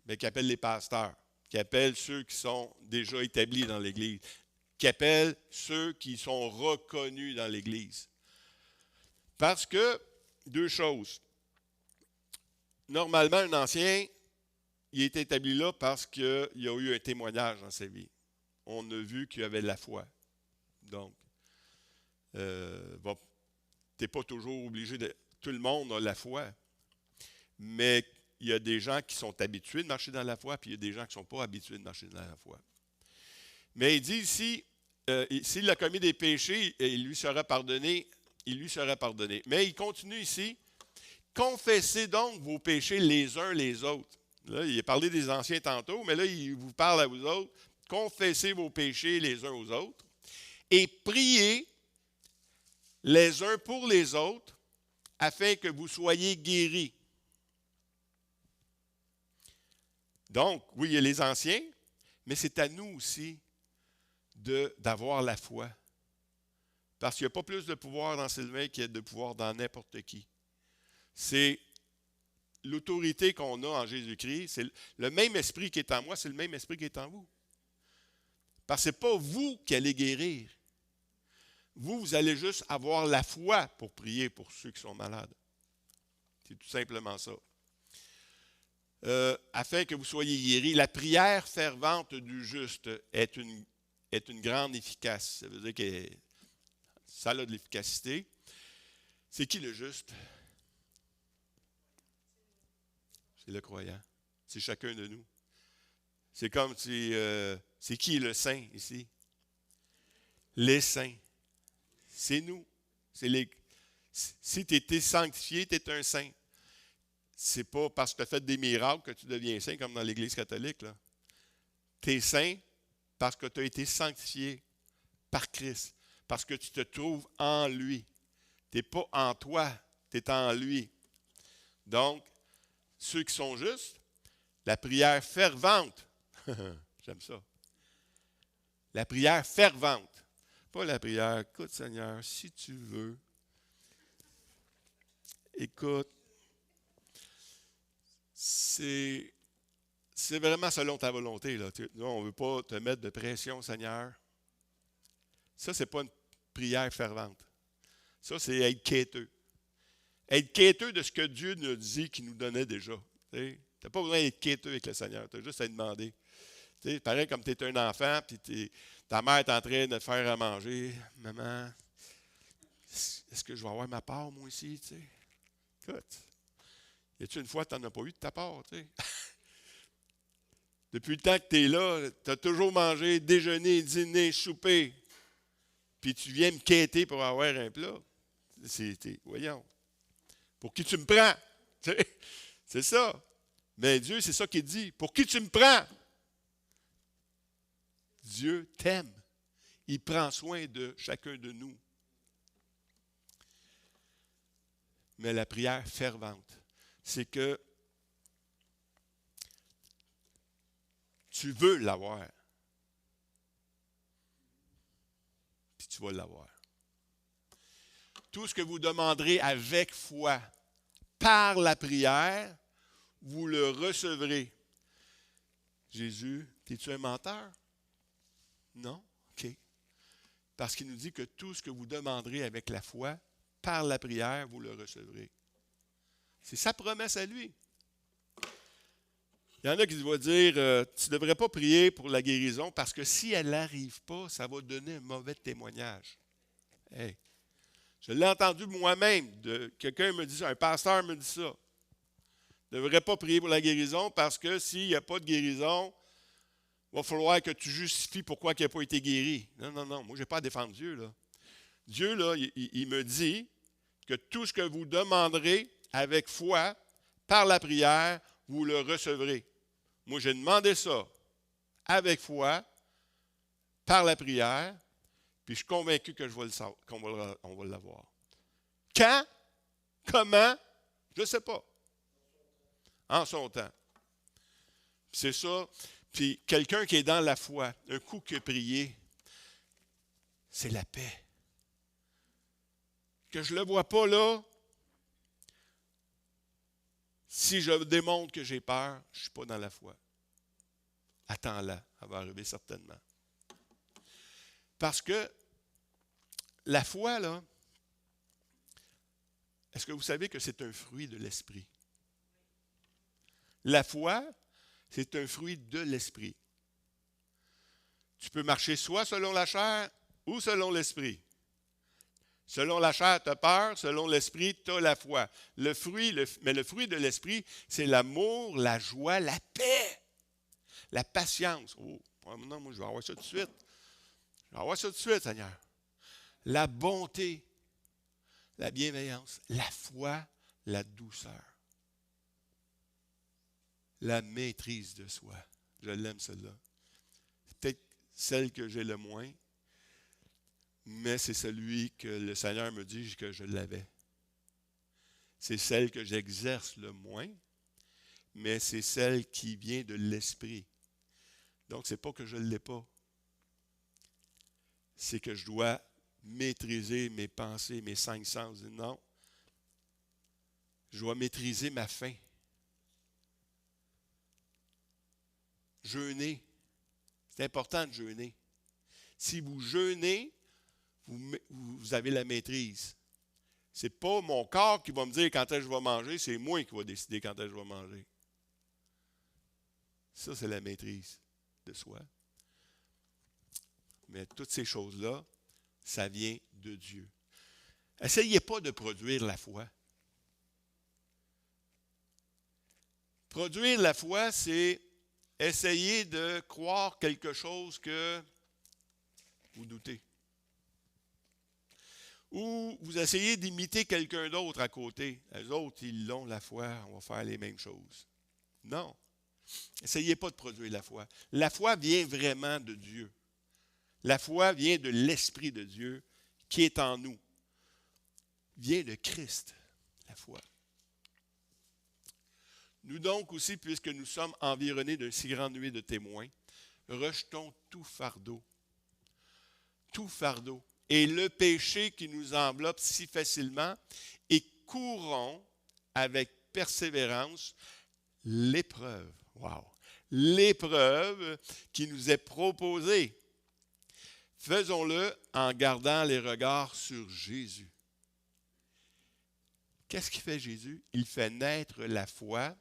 bien, qu'appelle les pasteurs, qu'appelle ceux qui sont déjà établis dans l'Église, qu'appelle ceux qui sont reconnus dans l'Église. Parce que, deux choses. Normalement, un ancien, il est établi là parce qu'il y a eu un témoignage dans sa vie. On a vu qu'il y avait de la foi. Donc, bon, tu n'es pas toujours obligé de... Tout le monde a la foi. Mais il y a des gens qui sont habitués de marcher dans la foi, puis il y a des gens qui ne sont pas habitués de marcher dans la foi. Mais il dit ici, s'il a commis des péchés, il lui sera pardonné. Il lui sera pardonné. Mais il continue ici. Confessez donc vos péchés les uns les autres. Là, il a parlé des anciens tantôt, mais là, il vous parle à vous autres. Confessez vos péchés les uns aux autres et priez les uns pour les autres afin que vous soyez guéris. Donc, oui, il y a les anciens, mais c'est à nous aussi d'avoir la foi. Parce qu'il n'y a pas plus de pouvoir dans Sylvain qu'il y a de pouvoir dans n'importe qui. C'est l'autorité qu'on a en Jésus-Christ. C'est le même esprit qui est en moi, c'est le même esprit qui est en vous. Parce que ce n'est pas vous qui allez guérir. Vous allez juste avoir la foi pour prier pour ceux qui sont malades. C'est tout simplement ça. Afin que vous soyez guéris, la prière fervente du juste est une grande efficace. Ça veut dire que ça a de l'efficacité. C'est qui le juste? C'est le croyant. C'est chacun de nous. C'est comme si... c'est qui le saint ici? Les saints. C'est nous. Si tu étais sanctifié, tu es un saint. C'est pas parce que tu as fait des miracles que tu deviens saint comme dans l'Église catholique. Tu es saint parce que tu as été sanctifié par Christ. Parce que tu te trouves en lui. Tu n'es pas en toi, tu es en lui. Donc, ceux qui sont justes, la prière fervente. J'aime ça. La prière fervente. Pas la prière, écoute Seigneur, si tu veux. Écoute, c'est vraiment selon ta volonté. Là. Nous, on ne veut pas te mettre de pression, Seigneur. Ça, ce n'est pas une prière fervente. Ça, c'est être quêteux. Être quêteux de ce que Dieu nous dit qu'il nous donnait déjà. Tu n'as pas besoin d'être quêteux avec le Seigneur. Tu as juste à demander. Pareil comme tu es un enfant, puis ta mère est en train de te faire à manger. Maman, est-ce que je vais avoir ma part, moi aussi? T'sais? Écoute, y a-tu une fois que tu n'en as pas eu de ta part? T'sais? Depuis le temps que tu es là, tu as toujours mangé, déjeuner, dîner, souper. Puis tu viens me quêter pour avoir un plat. Voyons. Pour qui tu me prends? C'est ça. Mais Dieu, c'est ça qu'il dit. Pour qui tu me prends? Dieu t'aime. Il prend soin de chacun de nous. Mais la prière fervente, c'est que tu veux l'avoir. Puis tu vas l'avoir. Tout ce que vous demanderez avec foi par la prière, vous le recevrez. Jésus, es-tu un menteur? Non? OK. Parce qu'il nous dit que tout ce que vous demanderez avec la foi, par la prière, vous le recevrez. C'est sa promesse à lui. Il y en a qui vont dire, tu ne devrais pas prier pour la guérison parce que si elle n'arrive pas, ça va donner un mauvais témoignage. Hey, je l'ai entendu moi-même. Quelqu'un me dit ça, un pasteur me dit ça. Tu ne devrais pas prier pour la guérison parce que s'il n'y a pas de guérison, il va falloir que tu justifies pourquoi il n'a pas été guéri. Non, non, non, moi je n'ai pas à défendre Dieu. Là. Dieu, là, il me dit que tout ce que vous demanderez avec foi, par la prière, vous le recevrez. Moi, j'ai demandé ça avec foi, par la prière, puis je suis convaincu que on va l'avoir. Quand? Comment? Je ne sais pas. En son temps. C'est ça. Puis quelqu'un qui est dans la foi, un coup que prier, c'est la paix. Que je ne le vois pas là, si je démontre que j'ai peur, je ne suis pas dans la foi. Attends-la, elle va arriver certainement. Parce que la foi, là, est-ce que vous savez que c'est un fruit de l'esprit? La foi, c'est un fruit de l'esprit. Tu peux marcher soit selon la chair ou selon l'esprit. Selon la chair, tu as peur, selon l'esprit, tu as la foi. Mais le fruit de l'esprit, c'est l'amour, la joie, la paix, la patience. Oh, non, moi, je vais avoir ça tout de suite. Je vais avoir ça tout de suite, Seigneur. La bonté, la bienveillance, la foi, la douceur. La maîtrise de soi. Je l'aime, celle-là. C'est peut-être celle que j'ai le moins, mais c'est celui que le Seigneur me dit que je l'avais. C'est celle que j'exerce le moins, mais c'est celle qui vient de l'esprit. Donc, ce n'est pas que je ne l'ai pas. C'est que je dois maîtriser mes pensées, mes 5 sens. Non. Je dois maîtriser ma faim. Jeûner. C'est important de jeûner. Si vous jeûnez, vous avez la maîtrise. Ce n'est pas mon corps qui va me dire quand est-ce que je vais manger, c'est moi qui va décider quand est-ce que je vais manger. Ça, c'est la maîtrise de soi. Mais toutes ces choses-là, ça vient de Dieu. Essayez pas de produire la foi. Produire la foi, c'est essayer de croire quelque chose que vous doutez. Ou vous essayez d'imiter quelqu'un d'autre à côté. Les autres, ils l'ont, la foi, on va faire les mêmes choses. Non. Essayez pas de produire la foi. La foi vient vraiment de Dieu. La foi vient de l'Esprit de Dieu qui est en nous. Vient de Christ, la foi. Nous donc aussi, puisque nous sommes environnés d'une si grande nuée de témoins, rejetons tout fardeau, et le péché qui nous enveloppe si facilement, et courons avec persévérance l'épreuve. Wow! L'épreuve qui nous est proposée. Faisons-le en gardant les regards sur Jésus. Qu'est-ce qu'il fait Jésus? Il fait naître la foi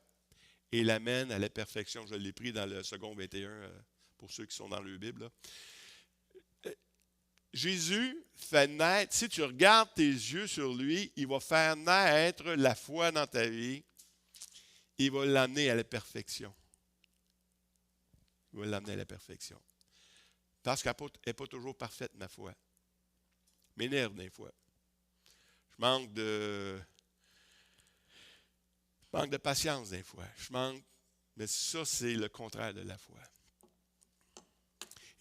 et l'amène à la perfection. Je l'ai pris dans le second 21 pour ceux qui sont dans le Bible. Là. Jésus fait naître, si tu regardes tes yeux sur lui, il va faire naître la foi dans ta vie. Il va l'amener à la perfection. Il va l'amener à la perfection. Parce qu'elle n'est pas toujours parfaite, ma foi. M'énerve des fois. Je manque de patience des fois. Mais ça, c'est le contraire de la foi.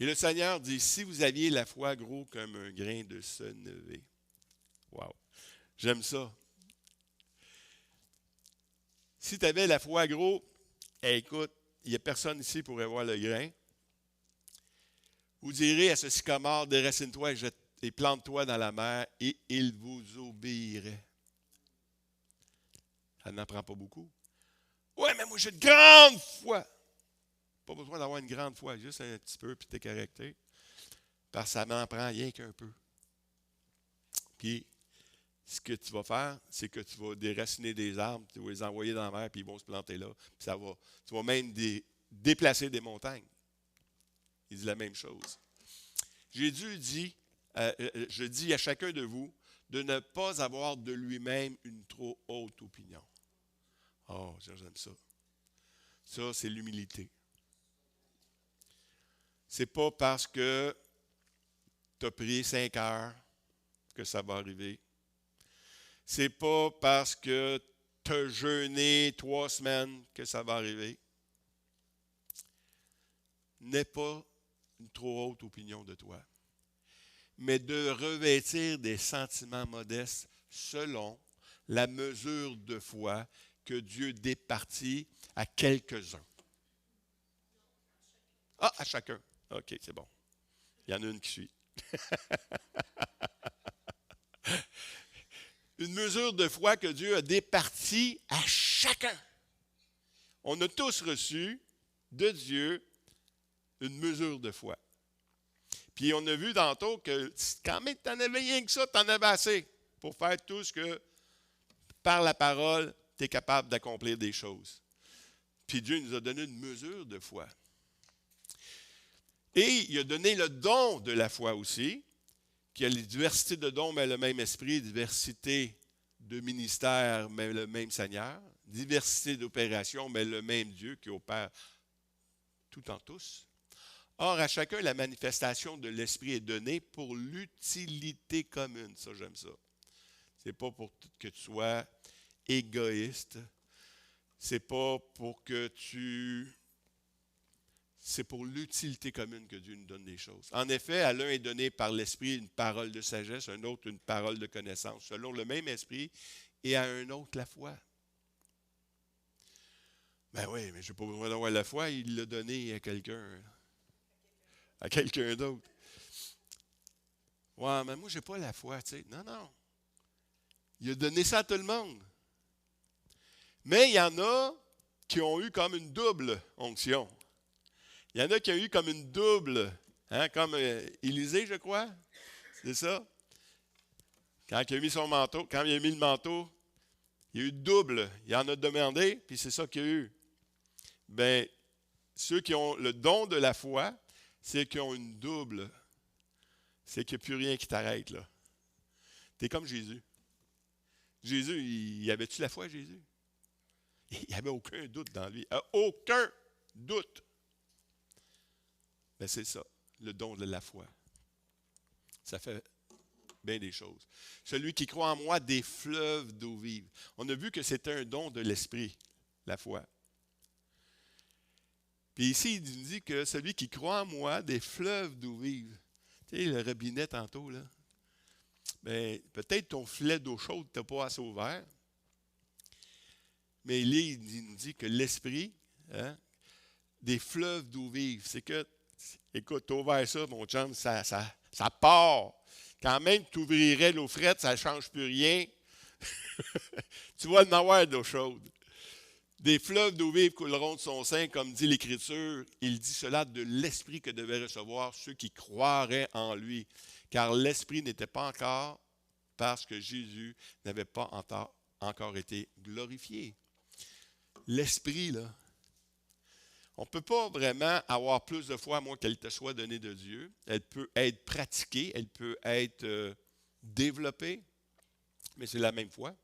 Et le Seigneur dit, si vous aviez la foi gros comme un grain de sénévé. Wow! J'aime ça. Si tu avais la foi gros, écoute, il n'y a personne ici pour avoir le grain. Vous direz à ce sycomore, déracine-toi et plante-toi dans la mer, et il vous obéirait. Ça n'en prend pas beaucoup. Ouais, mais moi j'ai une grande foi. Pas besoin d'avoir une grande foi, juste un petit peu, puis t'es correcté. Parce que ça m'en prend rien qu'un peu. Puis, ce que tu vas faire, c'est que tu vas déraciner des arbres, tu vas les envoyer dans la mer, puis ils vont se planter là. Puis tu vas même déplacer des montagnes. Il dit la même chose. Jésus dit, je dis à chacun de vous, de ne pas avoir de lui-même une trop haute opinion. Oh, j'aime ça. Ça, c'est l'humilité. C'est pas parce que tu as prié 5 heures que ça va arriver. C'est pas parce que tu as jeûné 3 semaines que ça va arriver. N'aie pas une trop haute opinion de toi, mais de revêtir des sentiments modestes selon la mesure de foi que Dieu départit à quelques-uns. Ah, à chacun. OK, c'est bon. Il y en a une qui suit. Une mesure de foi que Dieu a départie à chacun. On a tous reçu de Dieu une mesure de foi. Puis on a vu tantôt que quand même tu n'en avais rien que ça, tu en avais assez pour faire tout ce que, par la parole, tu es capable d'accomplir des choses. Puis Dieu nous a donné une mesure de foi. Et il a donné le don de la foi aussi, qui a les diversités de dons, mais le même esprit, diversité de ministères, mais le même Seigneur, diversité d'opérations, mais le même Dieu qui opère tout en tous. Or, à chacun, la manifestation de l'Esprit est donnée pour l'utilité commune. Ça, j'aime ça. C'est pas pour que tu sois égoïste. C'est pas pour que tu... C'est pour l'utilité commune que Dieu nous donne des choses. En effet, à l'un est donné par l'Esprit une parole de sagesse, à un autre une parole de connaissance, selon le même Esprit, et à un autre la foi. Ben oui, mais je n'ai pas besoin d'avoir la foi, il l'a donné à quelqu'un d'autre. Ouais, mais moi, je n'ai pas la foi, tu sais. Non. Il a donné ça à tout le monde. Mais il y en a qui ont eu comme une double onction. Il y en a qui ont eu comme une double, comme Élisée, je crois. C'est ça? Quand il a mis son manteau, quand il a mis le manteau, il y a eu double. Il en a demandé, puis c'est ça qu'il y a eu. Bien, ceux qui ont le don de la foi, c'est qu'ils ont une double. C'est qu'il n'y a plus rien qui t'arrête, là. Tu es comme Jésus. Jésus, il avait-tu la foi, Jésus? Il n'y avait aucun doute dans lui. Aucun doute. Ben c'est ça, le don de la foi. Ça fait bien des choses. Celui qui croit en moi, des fleuves d'eau vive. On a vu que c'était un don de l'esprit, la foi. Puis ici, il nous dit que celui qui croit en moi, des fleuves d'eau vive. Tu sais, le robinet tantôt, là. Bien, peut-être ton filet d'eau chaude n'était pas assez ouvert. Mais il nous dit que l'esprit, des fleuves d'eau vive, c'est que, écoute, tu as ouvert ça, mon chum, ça part. Quand même, tu ouvrirais l'eau frette, ça ne change plus rien. Tu vas en avoir d'eau chaude. Des fleuves d'eau vive couleront de son sein, comme dit l'Écriture. Il dit cela de l'Esprit que devaient recevoir ceux qui croiraient en lui. Car l'Esprit n'était pas encore, parce que Jésus n'avait pas encore été glorifié. L'Esprit, là, on ne peut pas vraiment avoir plus de foi à moins qu'elle te soit donnée de Dieu. Elle peut être pratiquée, elle peut être développée, mais c'est la même foi.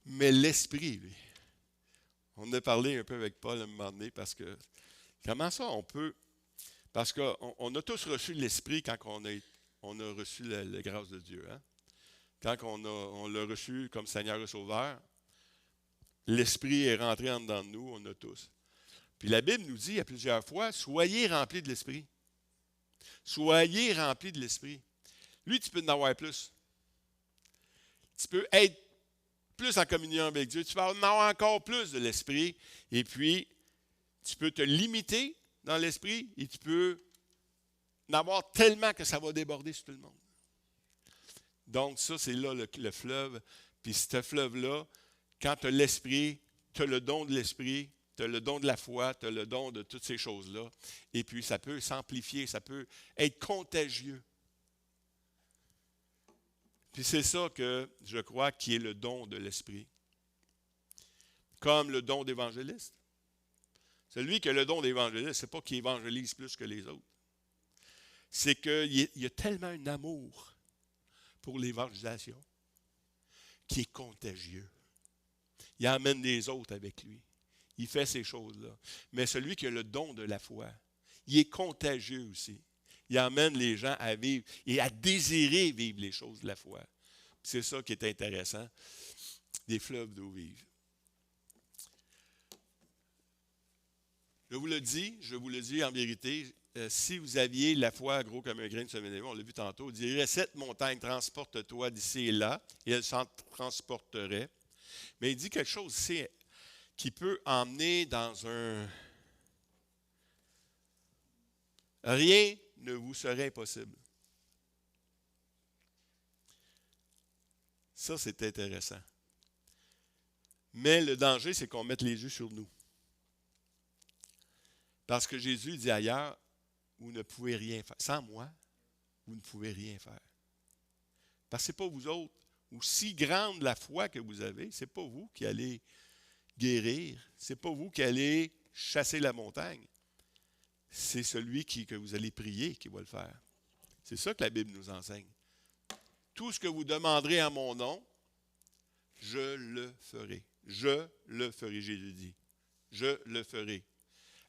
Mais l'Esprit, lui, on a parlé un peu avec Paul à un moment donné, parce que comment ça on peut... Parce qu'on a tous reçu l'Esprit quand on a reçu la grâce de Dieu. Hein? Quand on l'a reçu comme Seigneur et Sauveur, l'Esprit est rentré en dedans de nous, on a tous. Puis la Bible nous dit à plusieurs fois, soyez remplis de l'Esprit. Soyez remplis de l'Esprit. Lui, tu peux en avoir plus. Tu peux être plus en communion avec Dieu. Tu vas en avoir encore plus de l'Esprit. Et puis, tu peux te limiter dans l'Esprit et tu peux en avoir tellement que ça va déborder sur tout le monde. Donc, ça, c'est là le fleuve. Puis, ce fleuve-là, quand tu as l'Esprit, tu as le don de l'Esprit, tu as le don de la foi, tu as le don de toutes ces choses-là. Et puis, ça peut s'amplifier, ça peut être contagieux. Puis c'est ça que je crois qui est le don de l'Esprit. Comme le don d'évangéliste. Celui qui a le don d'évangéliste, ce n'est pas qu'il évangélise plus que les autres. C'est qu'il y a tellement un amour pour l'évangélisation qui est contagieux. Il emmène les autres avec lui. Il fait ces choses-là. Mais celui qui a le don de la foi, il est contagieux aussi. Il emmène les gens à vivre et à désirer vivre les choses de la foi. C'est ça qui est intéressant. Des fleuves d'eau vive. Je vous le dis en vérité, si vous aviez la foi gros comme un grain de semence, on l'a vu tantôt, on dirait cette montagne, transporte-toi d'ici et là, et elle s'en transporterait. Mais il dit quelque chose ici qui peut emmener dans un... Rien ne vous serait impossible. Ça, c'est intéressant. Mais le danger, c'est qu'on mette les yeux sur nous. Parce que Jésus dit ailleurs, vous ne pouvez rien faire. Sans moi, vous ne pouvez rien faire. Parce que ce n'est pas vous autres. Aussi grande la foi que vous avez, ce n'est pas vous qui allez guérir. Ce n'est pas vous qui allez chasser la montagne. C'est celui que vous allez prier qui va le faire. C'est ça que la Bible nous enseigne. Tout ce que vous demanderez en mon nom, je le ferai. Je le ferai, Jésus dit. Je le ferai.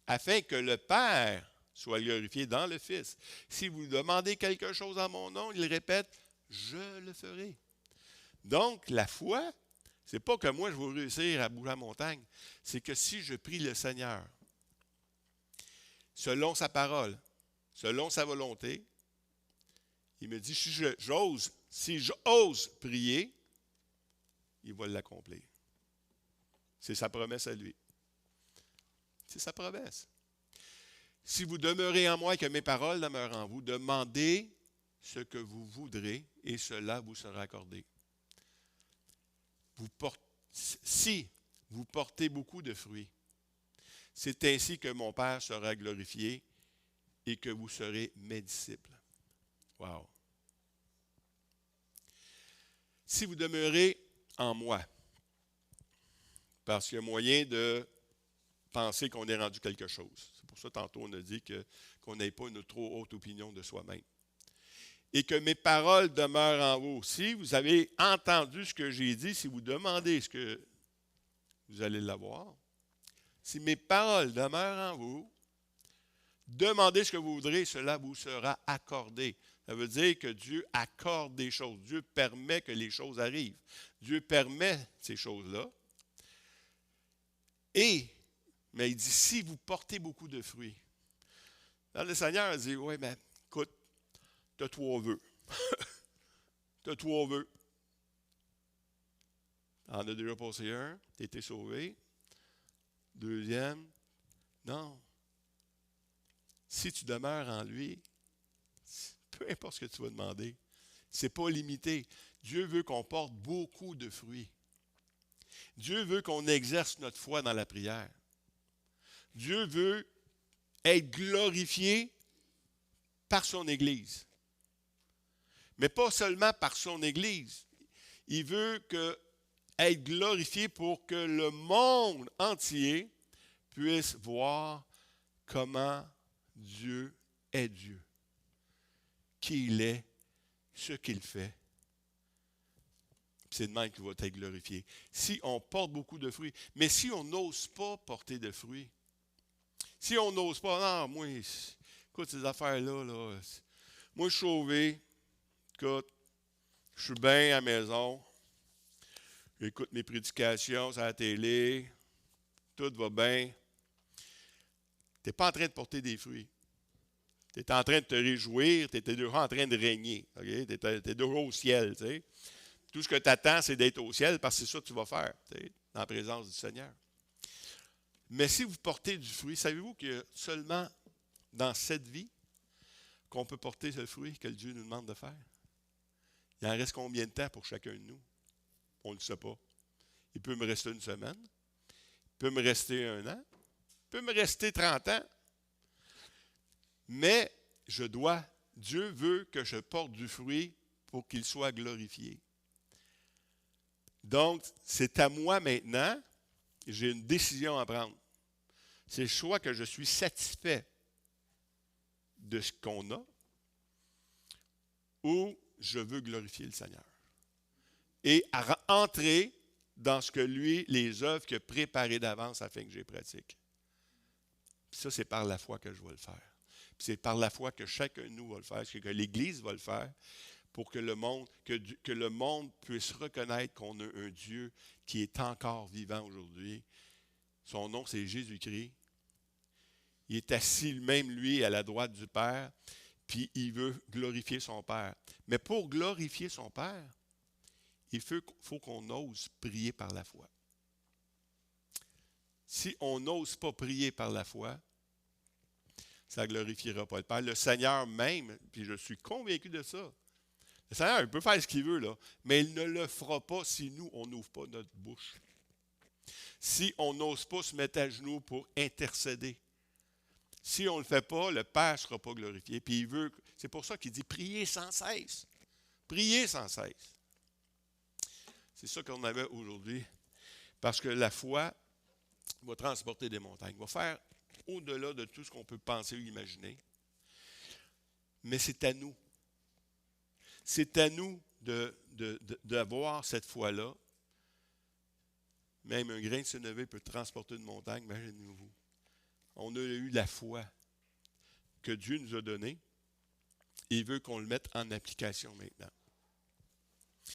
Afin que le Père soit glorifié dans le Fils. Si vous demandez quelque chose en mon nom, il répète, je le ferai. Donc, la foi, ce n'est pas que moi je vais réussir à bouger la montagne, c'est que si je prie le Seigneur, selon sa parole, selon sa volonté, il me dit, si j'ose prier, il va l'accomplir. C'est sa promesse à lui. C'est sa promesse. Si vous demeurez en moi et que mes paroles demeurent en vous, demandez ce que vous voudrez et cela vous sera accordé. Si vous portez beaucoup de fruits, c'est ainsi que mon Père sera glorifié et que vous serez mes disciples. Wow! Si vous demeurez en moi, parce qu'il y a moyen de penser qu'on est rendu quelque chose. C'est pour ça, tantôt, on a dit qu'on n'ait pas une trop haute opinion de soi-même. Et que mes paroles demeurent en vous. Si vous avez entendu ce que j'ai dit, si vous demandez ce que vous allez l'avoir, si mes paroles demeurent en vous, demandez ce que vous voudrez, cela vous sera accordé. Ça veut dire que Dieu accorde des choses. Dieu permet que les choses arrivent. Dieu permet ces choses-là. Mais il dit, si vous portez beaucoup de fruits. Là, le Seigneur dit, oui, mais écoute, tu as 3 vœux. Tu as 3 vœux. Tu en as déjà passé un, tu as été sauvé. Deuxième, non. Si tu demeures en lui, peu importe ce que tu vas demander, ce n'est pas limité. Dieu veut qu'on porte beaucoup de fruits. Dieu veut qu'on exerce notre foi dans la prière. Dieu veut être glorifié par son Église. Mais pas seulement par son Église. Il veut être glorifié pour que le monde entier puisse voir comment Dieu est Dieu. Qui il est, ce qu'il fait. C'est de même qu'il va être glorifié. Si on porte beaucoup de fruits, mais si on n'ose pas porter de fruits, si on n'ose pas, non, moi, écoute, ces affaires-là, moi, je suis sauvé, écoute, je suis bien à la maison, j'écoute mes prédications sur la télé, tout va bien. Tu n'es pas en train de porter des fruits. Tu es en train de te réjouir, tu es déjà en train de régner. Okay? Tu es déjà au ciel. T'sais. Tout ce que tu attends, c'est d'être au ciel parce que c'est ça que tu vas faire dans la présence du Seigneur. Mais si vous portez du fruit, savez-vous que seulement dans cette vie qu'on peut porter ce fruit que Dieu nous demande de faire? Il en reste combien de temps pour chacun de nous? On ne le sait pas. Il peut me rester 1 semaine, il peut me rester 1 an, il peut me rester 30 ans. Mais Dieu veut que je porte du fruit pour qu'il soit glorifié. Donc, c'est à moi maintenant, j'ai une décision à prendre. C'est soit que je suis satisfait de ce qu'on a, ou je veux glorifier le Seigneur. Et à entrer dans ce que lui, les œuvres qu'il a préparées d'avance afin que je les pratique. Puis ça, c'est par la foi que je vais le faire. Puis c'est par la foi que chacun de nous va le faire, que l'Église va le faire, pour que le monde puisse reconnaître qu'on a un Dieu qui est encore vivant aujourd'hui. Son nom, c'est Jésus-Christ. Il est assis même, lui, à la droite du Père, puis il veut glorifier son Père. Mais pour glorifier son Père, il faut qu'on ose prier par la foi. Si on n'ose pas prier par la foi, ça ne glorifiera pas le Père. Le Seigneur même, puis je suis convaincu de ça, le Seigneur, il peut faire ce qu'il veut, là, mais il ne le fera pas si nous, on n'ouvre pas notre bouche. Si on n'ose pas se mettre à genoux pour intercéder. Si on ne le fait pas, le Père ne sera pas glorifié. Puis il veut, c'est pour ça qu'il dit priez sans cesse. Priez sans cesse. C'est ça qu'on avait aujourd'hui. Parce que la foi va transporter des montagnes, va faire au-delà de tout ce qu'on peut penser ou imaginer. Mais c'est à nous. C'est à nous d'avoir cette foi-là. Même un grain de sénévé peut transporter une montagne, imaginez-vous. On a eu la foi que Dieu nous a donnée. Il veut qu'on le mette en application maintenant.